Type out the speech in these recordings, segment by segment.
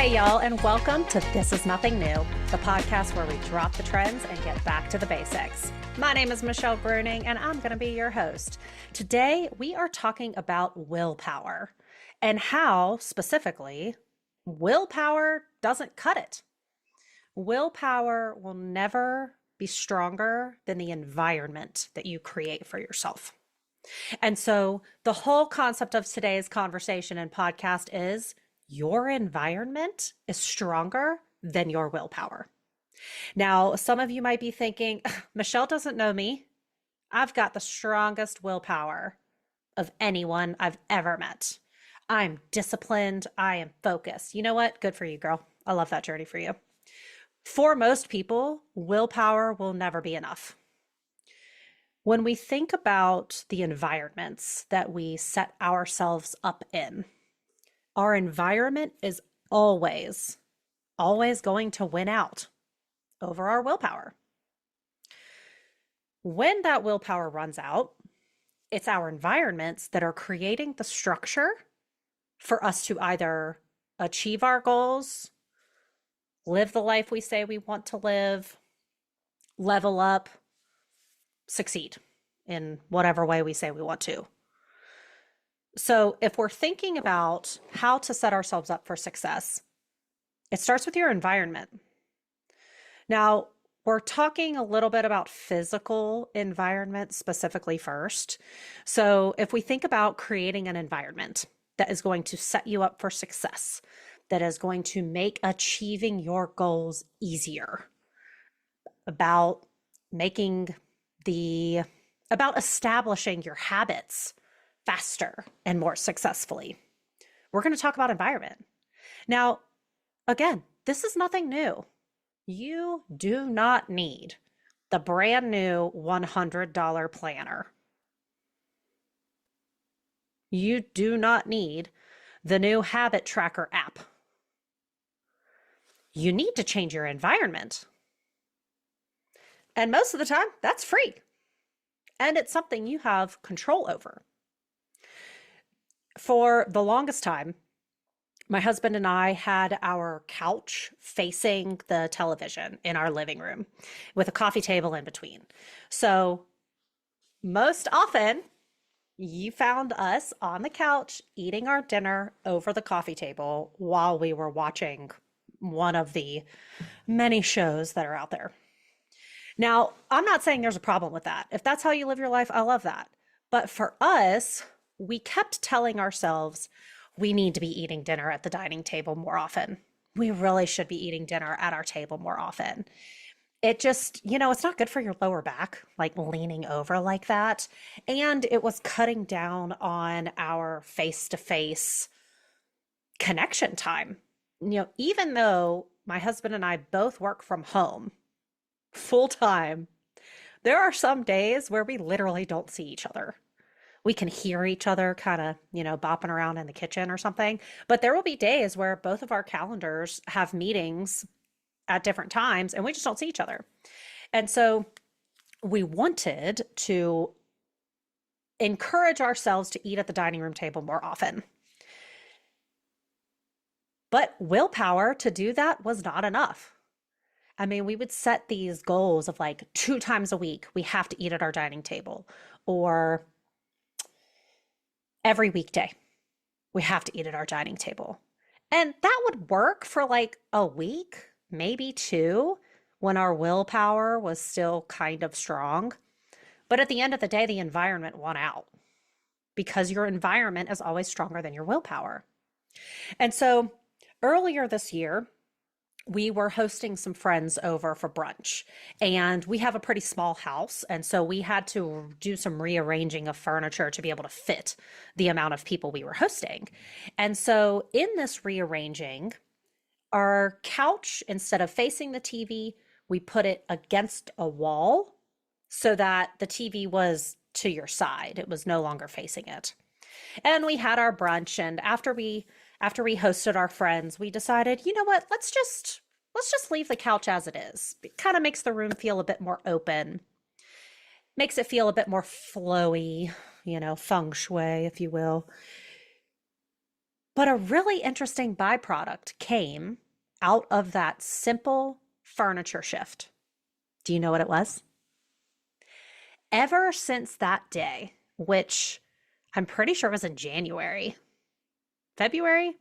Hey, y'all, and welcome to This Is Nothing New, the podcast where we drop the trends and get back to the basics. My name is Michelle Bruning, and I'm going to be your host. Today, we are talking about willpower and how, specifically, willpower doesn't cut it. Willpower will never be stronger than the environment that you create for yourself. And so the whole concept of today's conversation and podcast is your environment is stronger than your willpower. Now, some of you might be thinking, Michelle doesn't know me. I've got the strongest willpower of anyone I've ever met. I'm disciplined. I am focused. You know what? Good for you, girl. I love that journey for you. For most people, willpower will never be enough. When we think about the environments that we set ourselves up in, our environment is always going to win out over our willpower. When that willpower runs out, it's our environments that are creating the structure for us to either achieve our goals, live the life we say we want to live, level up, succeed in whatever way we say we want to. So if we're thinking about how to set ourselves up for success, it starts with your environment. Now, we're talking a little bit about physical environment specifically first. So if we think about creating an environment that is going to set you up for success, that is going to make achieving your goals easier, about establishing your habits faster and more successfully, we're going to talk about environment. Now, again, this is nothing new. You do not need the brand new $100 planner. You do not need the new habit tracker app. You need to change your environment. And most of the time, that's free. And it's something you have control over. For the longest time, my husband and I had our couch facing the television in our living room with a coffee table in between. So most often, you found us on the couch eating our dinner over the coffee table while we were watching one of the many shows that are out there. Now, I'm not saying there's a problem with that. If that's how you live your life, I love that. But for us, we kept telling ourselves we need to be eating dinner at the dining table more often. We really should be eating dinner at our table more often. It just, it's not good for your lower back, like leaning over like that. And it was cutting down on our face-to-face connection time. Even though my husband and I both work from home full time, there are some days where we literally don't see each other. We can hear each other kind of, bopping around in the kitchen or something. But there will be days where both of our calendars have meetings at different times and we just don't see each other. And so we wanted to encourage ourselves to eat at the dining room table more often. But willpower to do that was not enough. I mean, we would set these goals of like 2 times a week, we have to eat at our dining table, or every weekday, we have to eat at our dining table. And that would work for like a week, maybe 2, when our willpower was still kind of strong. But at the end of the day, the environment won out because your environment is always stronger than your willpower. And so earlier this year, we were hosting some friends over for brunch, and we have a pretty small house. And so we had to do some rearranging of furniture to be able to fit the amount of people we were hosting. And so in this rearranging, our couch, instead of facing the TV, we put it against a wall so that the TV was to your side. It was no longer facing it. And we had our brunch, and after we hosted our friends, we decided, you know what, let's just leave the couch as it is. It kind of makes the room feel a bit more open, makes it feel a bit more flowy, feng shui, if you will. But a really interesting byproduct came out of that simple furniture shift. Do you know what it was? Ever since that day, which I'm pretty sure was in January, February?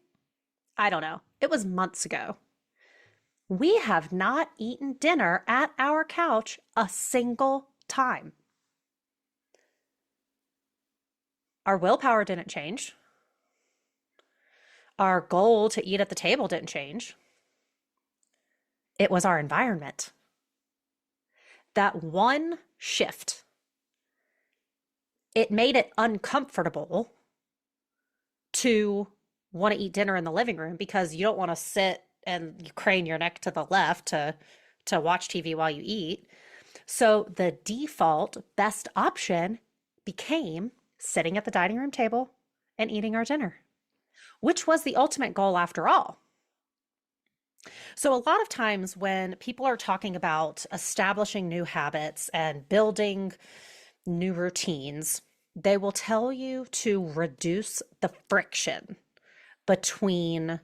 I don't know. It was months ago. We have not eaten dinner at our couch a single time. Our willpower didn't change. Our goal to eat at the table didn't change. It was our environment. That one shift, it made it uncomfortable to want to eat dinner in the living room because you don't want to sit and you crane your neck to the left to watch TV while you eat. So the default best option became sitting at the dining room table and eating our dinner, which was the ultimate goal after all. So a lot of times when people are talking about establishing new habits and building new routines, they will tell you to reduce the friction between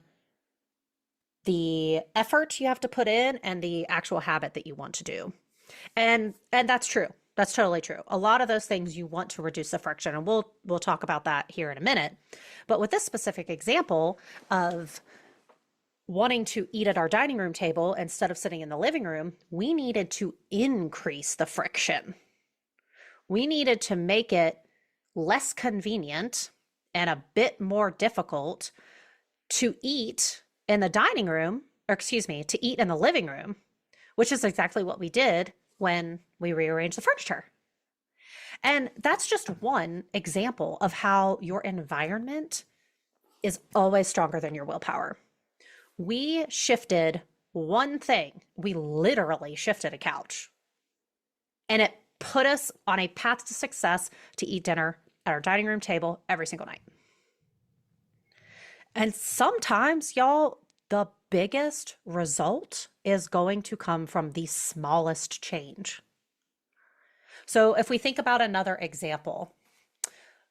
the effort you have to put in and the actual habit that you want to do. And that's true. That's totally true. A lot of those things you want to reduce the friction, and we'll talk about that here in a minute. But with this specific example of wanting to eat at our dining room table instead of sitting in the living room, we needed to increase the friction. We needed to make it less convenient and a bit more difficult to eat in the dining room, or excuse me, to eat in the living room, which is exactly what we did when we rearranged the furniture. And that's just one example of how your environment is always stronger than your willpower. We shifted one thing. We literally shifted a couch, and it put us on a path to success to eat dinner at our dining room table every single night. And sometimes, y'all, the biggest result is going to come from the smallest change. So if we think about another example,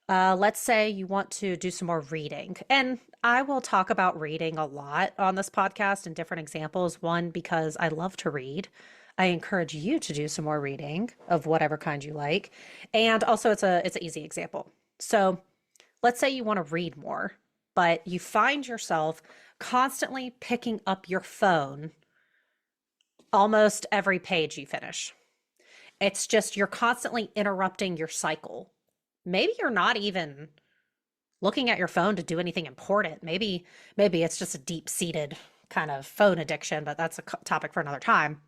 let's say you want to do some more reading. And I will talk about reading a lot on this podcast in different examples. One, because I love to read. I encourage you to do some more reading of whatever kind you like. And also it's an easy example. So let's say you want to read more, but you find yourself constantly picking up your phone almost every page you finish. It's just you're constantly interrupting your cycle. Maybe you're not even looking at your phone to do anything important. Maybe it's just a deep-seated kind of phone addiction, but that's a topic for another time.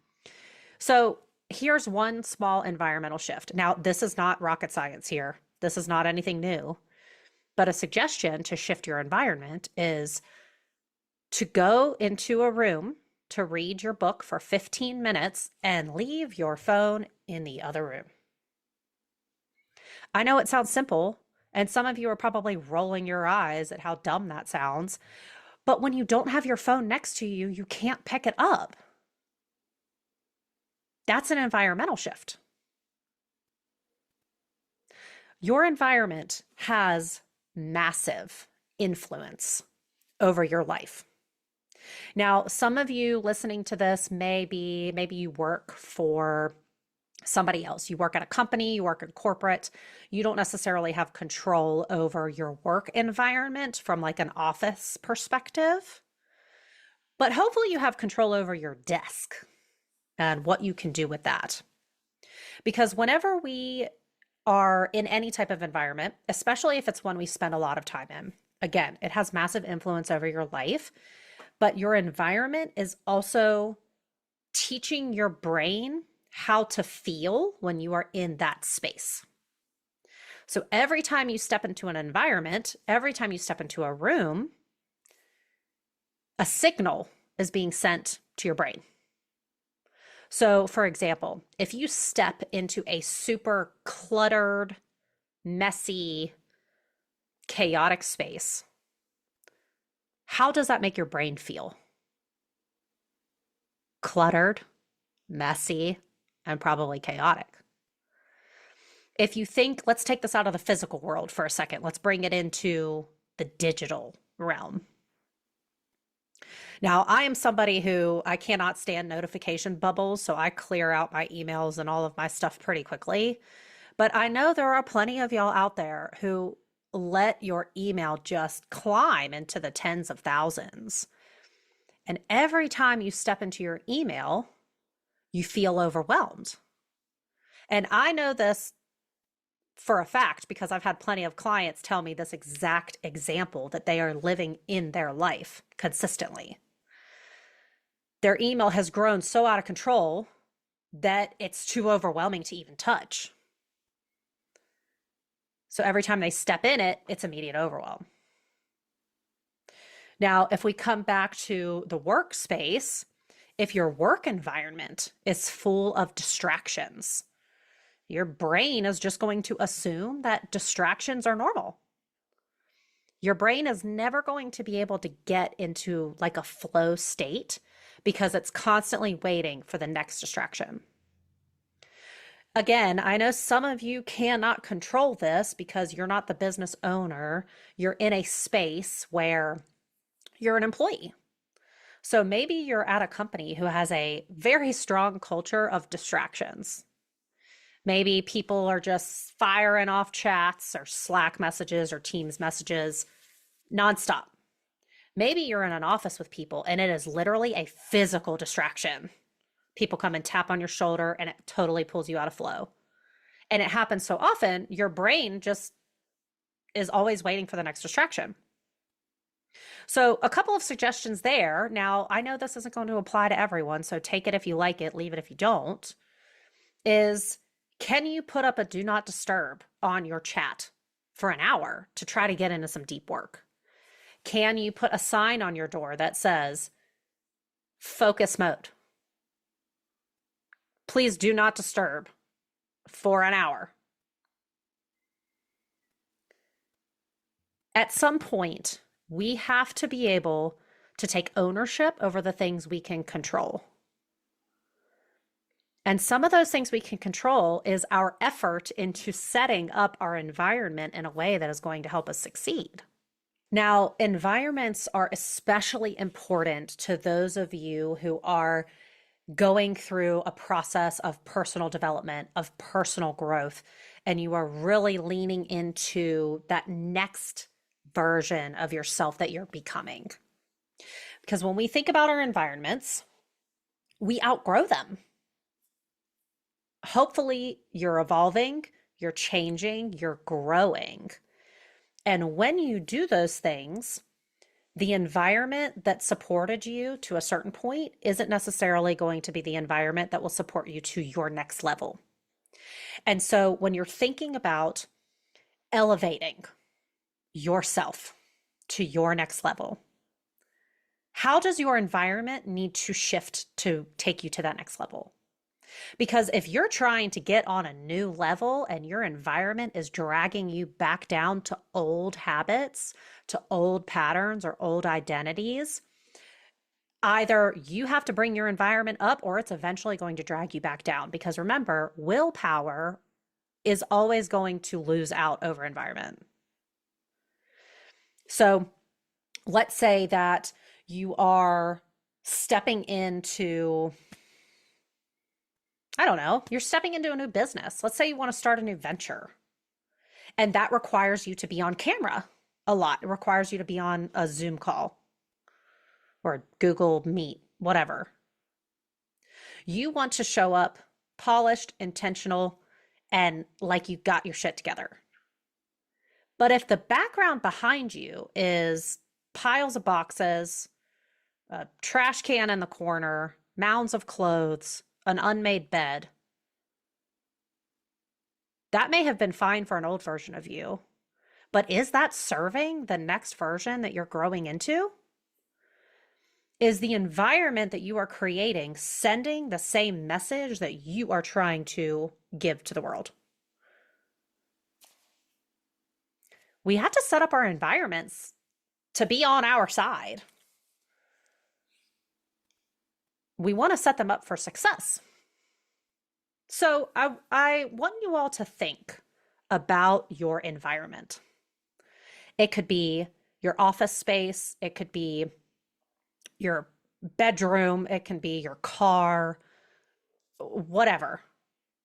So here's one small environmental shift. Now, this is not rocket science here. This is not anything new, but a suggestion to shift your environment is to go into a room to read your book for 15 minutes and leave your phone in the other room. I know it sounds simple, and some of you are probably rolling your eyes at how dumb that sounds, but when you don't have your phone next to you, you can't pick it up. That's an environmental shift. Your environment has massive influence over your life. Now, some of you listening to this maybe you work for somebody else. You work at a company, you work in corporate. You don't necessarily have control over your work environment from like an office perspective, but hopefully you have control over your desk and what you can do with that. Because whenever we are in any type of environment, especially if it's one we spend a lot of time in, again, it has massive influence over your life, but your environment is also teaching your brain how to feel when you are in that space. So every time you step into an environment, every time you step into a room, a signal is being sent to your brain. So for example, if you step into a super cluttered, messy, chaotic space, how does that make your brain feel? Cluttered, messy, and probably chaotic. If you think, let's take this out of the physical world for a second. Let's bring it into the digital realm. Now, I am somebody who I cannot stand notification bubbles, so I clear out my emails and all of my stuff pretty quickly. But I know there are plenty of y'all out there who let your email just climb into the tens of thousands. And every time you step into your email, you feel overwhelmed. And I know this for a fact because I've had plenty of clients tell me this exact example that they are living in their life consistently. Their email has grown so out of control that it's too overwhelming to even touch. So every time they step in it, it's immediate overwhelm. Now, if we come back to the workspace, if your work environment is full of distractions, your brain is just going to assume that distractions are normal. Your brain is never going to be able to get into like a flow state because it's constantly waiting for the next distraction. Again, I know some of you cannot control this because you're not the business owner. You're in a space where you're an employee. So maybe you're at a company who has a very strong culture of distractions. Maybe people are just firing off chats or Slack messages or Teams messages nonstop. Maybe you're in an office with people and it is literally a physical distraction. People come and tap on your shoulder and it totally pulls you out of flow. And it happens so often, your brain just is always waiting for the next distraction. So a couple of suggestions there. Now, I know this isn't going to apply to everyone, so take it if you like it, leave it if you don't, is can you put up a do not disturb on your chat for an hour to try to get into some deep work? Can you put a sign on your door that says focus mode? Please do not disturb for an hour. At some point, we have to be able to take ownership over the things we can control. And some of those things we can control is our effort into setting up our environment in a way that is going to help us succeed. Now, environments are especially important to those of you who are going through a process of personal development, of personal growth, and you are really leaning into that next version of yourself that you're becoming. Because when we think about our environments, we outgrow them. Hopefully, you're evolving, you're changing, you're growing. And when you do those things, the environment that supported you to a certain point isn't necessarily going to be the environment that will support you to your next level. And so when you're thinking about elevating yourself to your next level, how does your environment need to shift to take you to that next level? Because if you're trying to get on a new level and your environment is dragging you back down to old habits, to old patterns or old identities, either you have to bring your environment up or it's eventually going to drag you back down. Because remember, willpower is always going to lose out over environment. So let's say that you are stepping into, I don't know, you're stepping into a new business. Let's say you want to start a new venture. And that requires you to be on camera a lot. It requires you to be on a Zoom call or Google Meet, whatever. You want to show up polished, intentional, and like you got your shit together. But if the background behind you is piles of boxes, a trash can in the corner, mounds of clothes, an unmade bed, that may have been fine for an old version of you, but is that serving the next version that you're growing into? Is the environment that you are creating sending the same message that you are trying to give to the world? We have to set up our environments to be on our side. We want to set them up for success. So I want you all to think about your environment. It could be your office space, it could be your bedroom, it can be your car, whatever.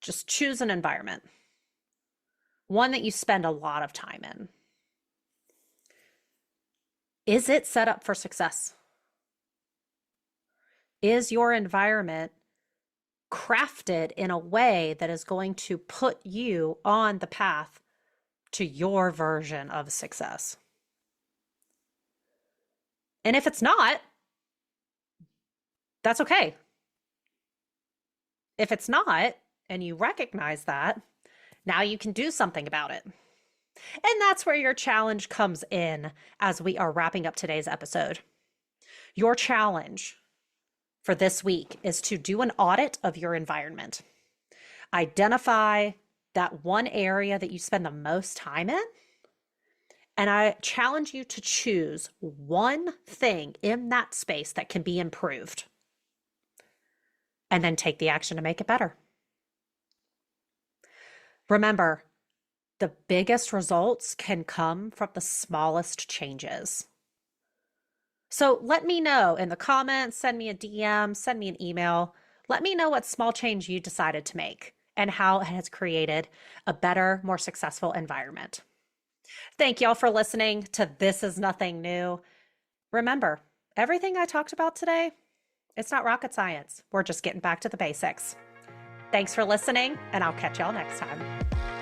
Just choose an environment, one that you spend a lot of time in. Is it set up for success? Is your environment crafted in a way that is going to put you on the path to your version of success? And if it's not, that's okay. If it's not, and you recognize that, now you can do something about it. And that's where your challenge comes in as we are wrapping up today's episode. Your challenge for this week is to do an audit of your environment. Identify that one area that you spend the most time in. And I challenge you to choose one thing in that space that can be improved. And then take the action to make it better. Remember, the biggest results can come from the smallest changes. So let me know in the comments, send me a DM, send me an email. Let me know what small change you decided to make and how it has created a better, more successful environment. Thank y'all for listening to This Is Nothing New. Remember, everything I talked about today, it's not rocket science. We're just getting back to the basics. Thanks for listening, and I'll catch y'all next time.